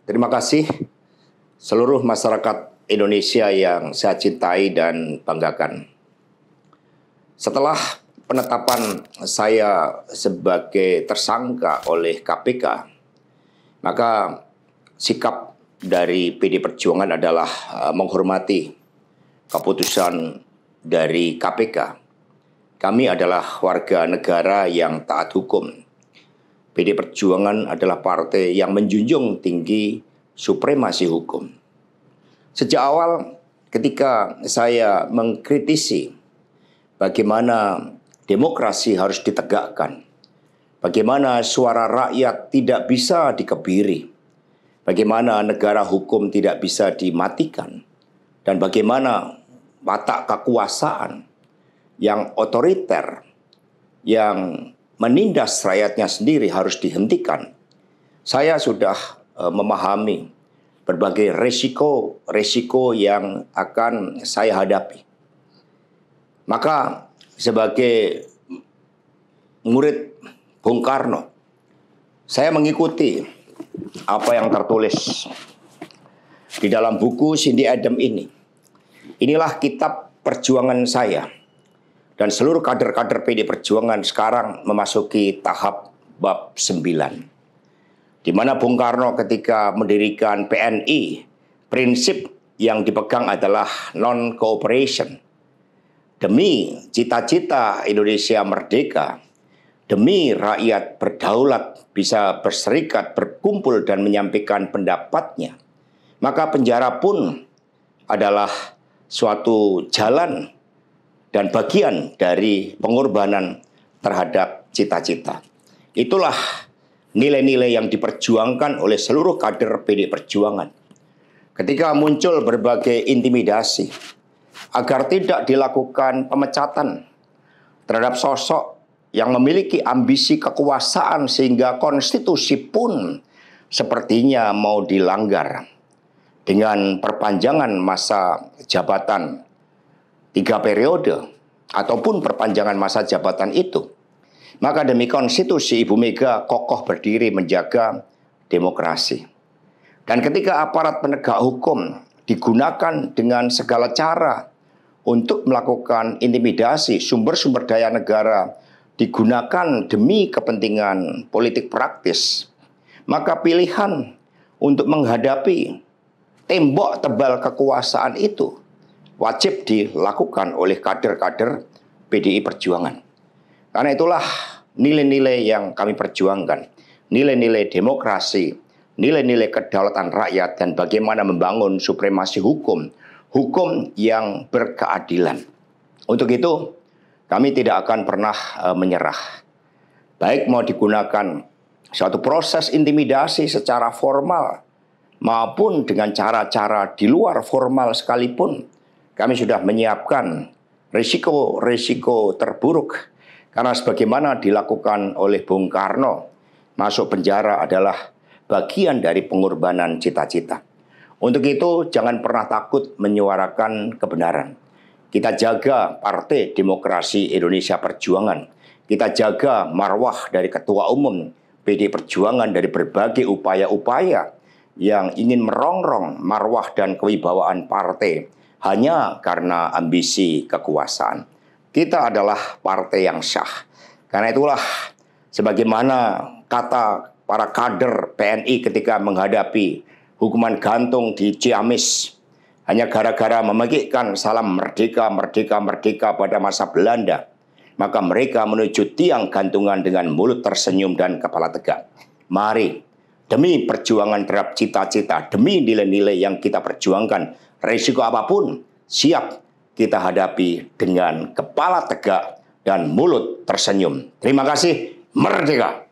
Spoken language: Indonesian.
Terima kasih seluruh masyarakat Indonesia yang saya cintai dan banggakan. Setelah penetapan saya sebagai tersangka oleh KPK, maka sikap dari PD Perjuangan adalah menghormati keputusan dari KPK. Kami adalah warga negara yang taat hukum. PD Perjuangan adalah partai yang menjunjung tinggi supremasi hukum. Sejak awal ketika saya mengkritisi bagaimana demokrasi harus ditegakkan, bagaimana suara rakyat tidak bisa dikebiri, bagaimana negara hukum tidak bisa dimatikan, dan bagaimana watak kekuasaan yang otoriter, yang menindas rakyatnya sendiri harus dihentikan. Saya sudah memahami berbagai resiko yang akan saya hadapi. Maka sebagai murid Bung Karno, saya mengikuti apa yang tertulis di dalam buku Cindy Adams ini. Inilah kitab perjuangan saya. Dan seluruh kader-kader PD Perjuangan sekarang memasuki tahap bab 9. Di mana Bung Karno ketika mendirikan PNI, prinsip yang dipegang adalah non-cooperation. Demi cita-cita Indonesia merdeka, demi rakyat berdaulat bisa berserikat, berkumpul dan menyampaikan pendapatnya, maka penjara pun adalah suatu jalan dan bagian dari pengorbanan terhadap cita-cita. Itulah nilai-nilai yang diperjuangkan oleh seluruh kader PD Perjuangan. Ketika muncul berbagai intimidasi agar tidak dilakukan pemecatan terhadap sosok yang memiliki ambisi kekuasaan sehingga konstitusi pun sepertinya mau dilanggar dengan perpanjangan masa jabatan 3 periode ataupun perpanjangan masa jabatan itu, maka demi konstitusi Ibu Mega kokoh berdiri menjaga demokrasi. Dan ketika aparat penegak hukum digunakan dengan segala cara untuk melakukan intimidasi, sumber-sumber daya negara digunakan demi kepentingan politik praktis, maka pilihan untuk menghadapi tembok tebal kekuasaan itu wajib dilakukan oleh kader-kader PDI Perjuangan. Karena itulah nilai-nilai yang kami perjuangkan. Nilai-nilai demokrasi, nilai-nilai kedaulatan rakyat, dan bagaimana membangun supremasi hukum. Hukum yang berkeadilan. Untuk itu, kami tidak akan pernah menyerah. Baik mau digunakan suatu proses intimidasi secara formal, maupun dengan cara-cara di luar formal sekalipun, kami sudah menyiapkan risiko-risiko terburuk. Karena sebagaimana dilakukan oleh Bung Karno, masuk penjara adalah bagian dari pengorbanan cita-cita. Untuk itu jangan pernah takut menyuarakan kebenaran. Kita jaga Partai Demokrasi Indonesia Perjuangan. Kita jaga marwah dari Ketua Umum PD Perjuangan dari berbagai upaya-upaya yang ingin merongrong marwah dan kewibawaan partai hanya karena ambisi kekuasaan. Kita adalah partai yang syah. Karena itulah sebagaimana kata para kader PNI ketika menghadapi hukuman gantung di Ciamis hanya gara-gara memegikkan salam merdeka, merdeka, merdeka pada masa Belanda, maka mereka menuju tiang gantungan dengan mulut tersenyum dan kepala tegak. Mari, demi perjuangan terhadap cita-cita, demi nilai-nilai yang kita perjuangkan, risiko apapun siap kita hadapi dengan kepala tegak dan mulut tersenyum. Terima kasih, merdeka!